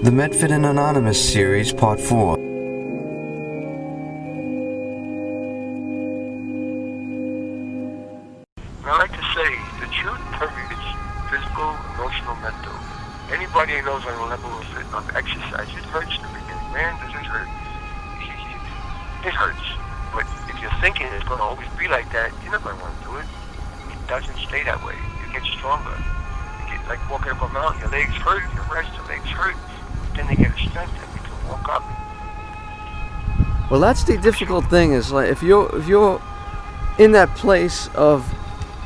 The Medford Anonymous Series, Part 4. I like to say, the truth permeates physical, emotional, mental. Anybody who knows on a level of exercise, it hurts in the beginning. Man, does it hurt? It hurts. But if you're thinking it's going to always be like that, you're not going to want to do it. It doesn't stay that way. You get stronger. You get like walking up a mountain. Your legs hurt, your rest, your legs hurt. Then they get strength and you can walk up. Well, that's the difficult thing. Is like if you're in that place of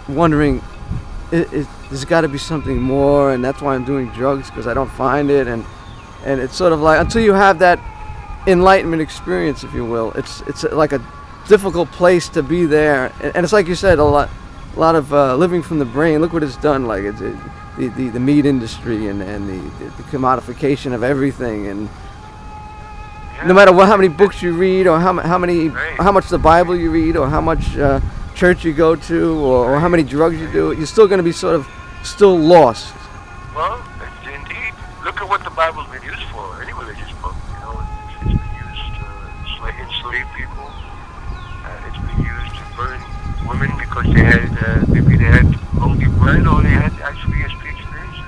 wondering, there's got to be something more, and that's why I'm doing drugs, because I don't find it, and it's sort of like until you have that enlightenment experience, if you will, it's like a difficult place to be there, and it's like you said, a lot of living from the brain. Look what it's done. Like it's the meat industry and the commodification of everything, and no matter how many books you read, or how much the Bible you read, or how much church you go to, or how many drugs you do, you're still going to be sort of still lost. Well, indeed. Look at what the Bible's been used for. Any religious book, it's been used to enslave people. It's been used to burn women because maybe they had lonely bread, or they had actually ESP experiences.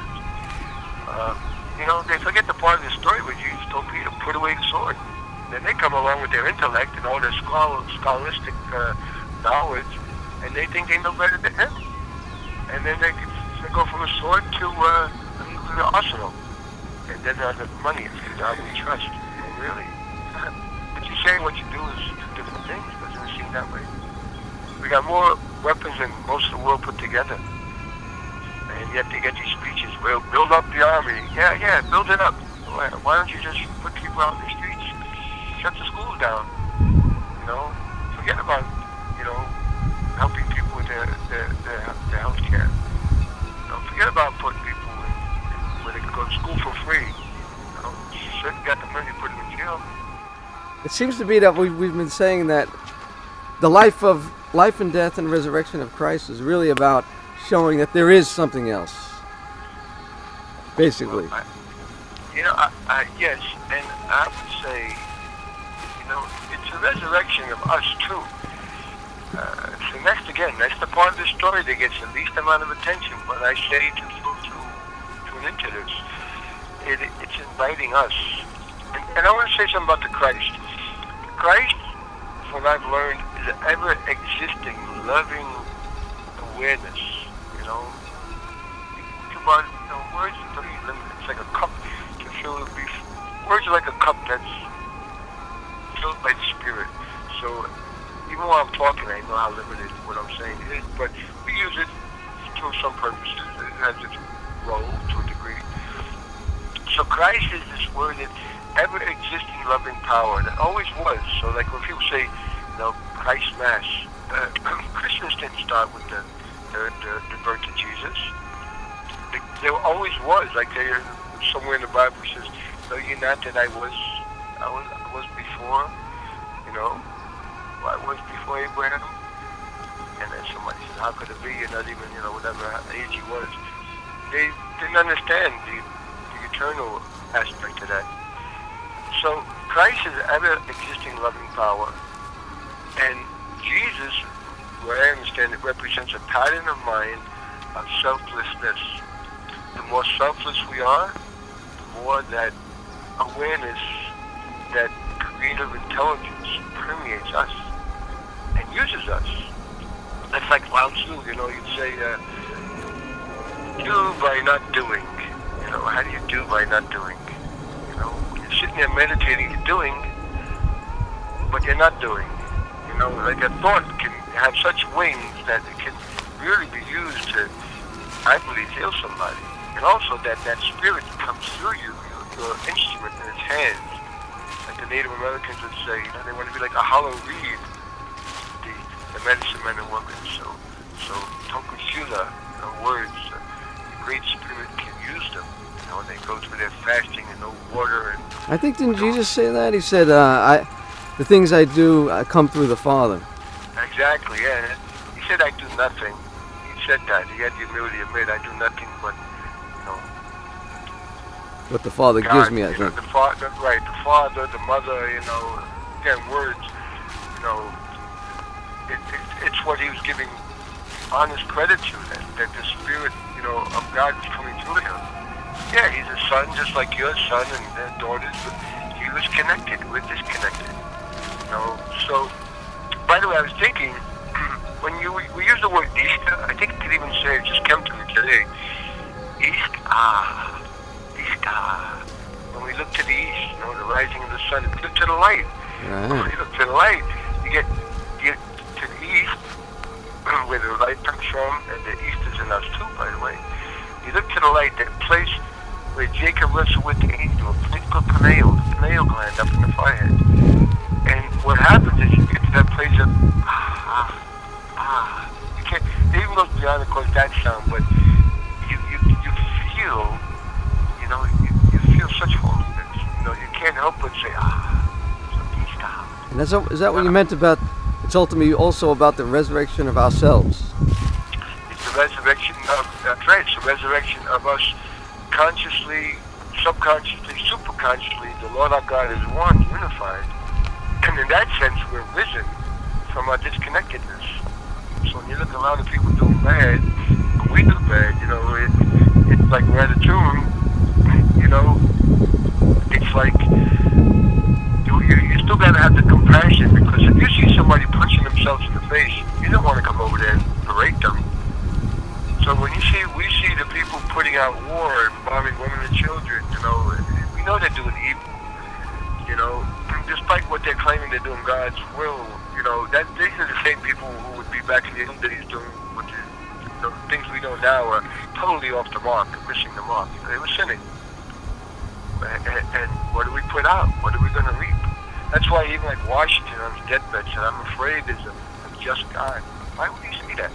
They forget the part of the story where Jesus told Peter, put away the sword. Then they come along with their intellect and all their scholastic knowledge, and they think they know better than him. And then they go from a sword to a nuclear arsenal. And then the money is God we trust. Really. But you saying what you do is two different things. Doesn't it seem that way? We got more weapons than most of the world put together. And yet they get these speeches, well, build up the army. Yeah, build it up. Why don't you just put people out in the streets? Shut the schools down. Forget about, helping people with their health care. Forget about putting people where they can go to school for free. You shouldn't got the money to put them in jail. It seems to be that we've been saying that the life and death and resurrection of Christ is really about showing that there is something else, basically. Well, yes, and I would say, it's a resurrection of us too. So that's the part of the story that gets the least amount of attention. But I say to tune into this, it's inviting us. And I want to say something about the Christ. Christ, from what I've learned, is an ever-existing, loving awareness. Words are very limited. It's like a cup to fill with beef. Words are like a cup that's filled by the Spirit. So even while I'm talking, I know how limited what I'm saying is, but we use it to some purposes. It has its role to a degree. So Christ is this word that ever-existing loving power that always was. So like when people say, Christ Mass, Christians didn't start with the birth of Jesus. There always was, like somewhere in the Bible says, know ye not that I was before, I was before Abraham. And then somebody said, how could it be? You're not even, whatever age he was. They didn't understand the eternal aspect of that. So Christ is ever-existing loving power. And Jesus, what I understand, it represents a pattern of mind of selflessness. The more selfless we are, the more that awareness, that creative intelligence permeates us and uses us. That's like Lao Tzu, you'd say, do by not doing. How do you do by not doing? When you're sitting there meditating, you're doing, but you're not doing. Like a thought can have such wings that it can really be used to, I believe, heal somebody. And also that spirit comes through you, your instrument in its hands. Like the Native Americans would say, they want to be like a hollow reed, the medicine men and women. So Tokushila, words, the Great Spirit can use them. They go through their fasting and no water. I think, didn't Jesus say that? He said, the things I do come through the Father. Exactly, yeah. He said, I do nothing. He said that. He had the humility to admit, I do nothing but, what the Father God, gives me, I you know, think. the father, right? The father, the mother, you know, again, words, you know, it's what he was giving honest credit to, that the Spirit, you know, of God was coming through him. Yeah, he's a son, just like your son and their daughters, but he was connected. We're disconnected, you know. So, by the way, I was thinking, when we use the word Easter, I think it could even say, it just came to me today, Easter. When we look to the east, you know, the rising of the sun, we look to the light. Right. When you look to the light, you get to the east, where the light comes from, and the east is in us too, by the way. You look to the light, that place where Jacob wrestled with the angel, a place called pineal, the pineal gland up in the forehead. And what happens is you get to that place of, you can't, it even goes beyond, of course, that sound, but you feel, you know, you feel such holiness. You know, you can't help but say, And is that what you meant about, it's ultimately also about the resurrection of ourselves? It's the resurrection of, that's right, it's the resurrection of us consciously, subconsciously, superconsciously. The Lord our God is one, unified. And in that sense, we're risen from our disconnectedness. So when you look at a lot of people doing bad, when we do bad, you know, it's like we're at a tomb, you know, it's like, you still gotta have the compassion, because if you see somebody punching themselves in the face, you don't want to come over there and berate them. So when we see the people putting out war and bombing women and children, you know, we know they're doing evil, you know, despite what they're claiming they're doing God's will, you know, these are the same people who would be back in the old days doing what the things we know now are totally off the mark, missing the mark. They were sinning. And what do we put out? What are we going to reap? That's why even like Washington on his deathbed said, I'm afraid there's a just God. Why would he say that?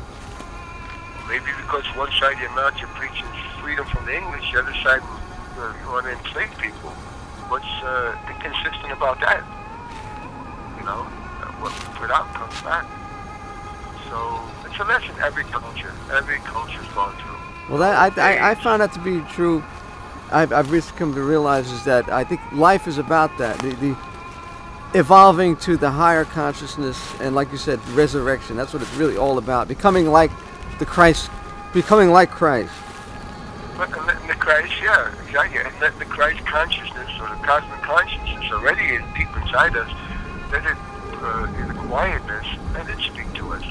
Maybe because one side of your mouth you're preaching freedom from the English, the other side you want to enslave people. What's inconsistent about that? You know, what we put out comes back. So it's a lesson every culture's gone through. Well, I found that to be true. I've recently come to realize is that I think life is about that. The evolving to the higher consciousness, and like you said, resurrection. That's what it's really all about. Becoming like Christ. The Christ, yeah, exactly. And let the Christ consciousness, or the cosmic consciousness, already is deep inside us. Let it, in the quietness, let it speak to us.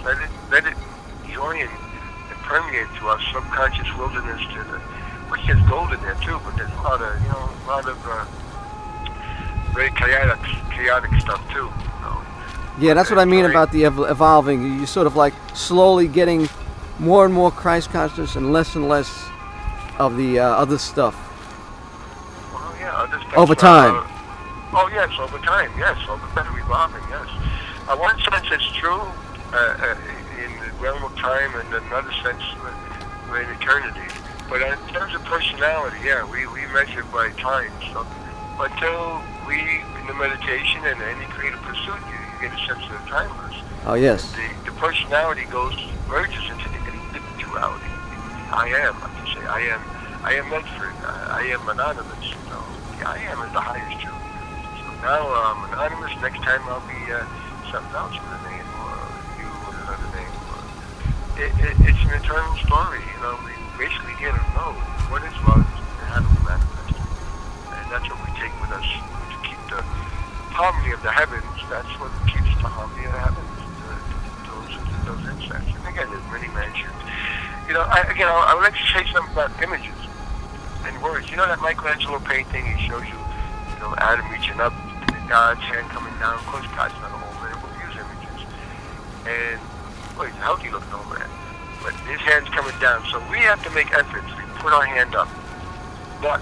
Let it join and permeate to our subconscious wilderness, which there's gold in there too, but there's a lot of very chaotic stuff too. You know? Yeah, that's what I mean about the evolving. You sort of like slowly getting more and more Christ consciousness and less of the other stuff. Well, yeah, other stuff. Over time. Yes, over time, yes. Over time, evolving, yes. One sense it's true in the realm of time, and another sense we're in eternity. But in terms of personality, yeah, we measure by time. So until we, in the meditation and any creative pursuit, you get a sense of timeless. Oh, yes. The personality merges into the individuality. I am, like you say, I am Medford. I am anonymous. You know, the I am is the highest truth. So now I'm anonymous. Next time I'll be something else with a name, or you with another name. It's an eternal story. You know, we basically get to know what is love and how do we manifest it. And that's what we take with us to keep the harmony of the heavens. That's what keeps the harmony of the heavens. Those insects. And again, there's many mentions. You know, I would like to say something about images and words. You know that Michelangelo painting? He shows you, Adam reaching up, God's hand coming down. Of course, God's not a whole man. We'll use images. And, boy, he's a healthy looking old man. But his hand's coming down. So we have to make efforts. We put our hand up. But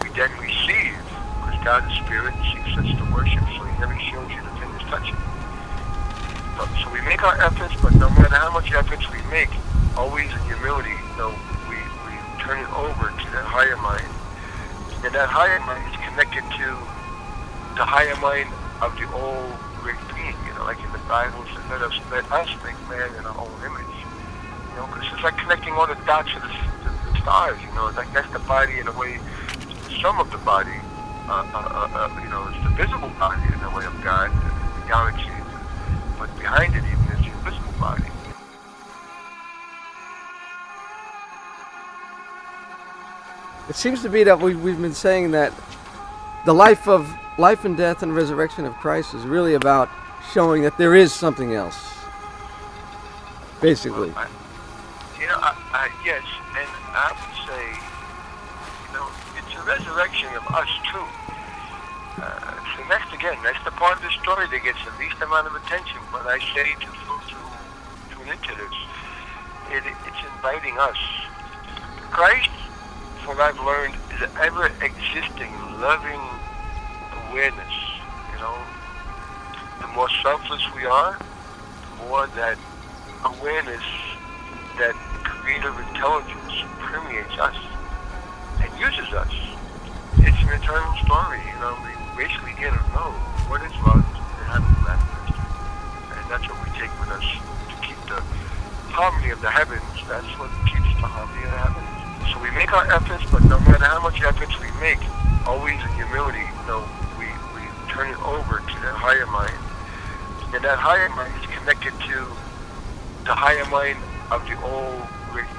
we then receive, because God is spirit and seeks us to worship. So he never shows you the fingers touching. So we make our efforts, but no matter how much efforts we make, always in humility, we turn it over to that higher mind. And that higher mind is connected to the higher mind of the old great being. Like in the Bible, it says, let us make man in our own image. Because it's like connecting all the dots of the stars. Like that's the body in a way, the sum of the body, it's the visible body in the way of God, the galaxies, but behind it even is the invisible body. It seems to be that we've been saying that the life and death and resurrection of Christ is really about showing that there is something else, basically. Well, yes, and I would say, it's a resurrection of us too. So that's the part of the story that gets the least amount of attention. When I say to folks who tune into this, it's inviting us. Christ, from what I've learned, is an ever-existing, loving awareness. The more selfless we are, the more that awareness, that creative intelligence permeates us and uses us. It's an eternal story. We basically here to know what is love and how to live it. And that's what we take with us to keep the harmony of the heavens. That's what keeps the harmony of the heavens. So we make our efforts, but no matter how much efforts we make, always in humility, we turn it over to that higher mind. And that higher mind is connected to the higher mind of the old great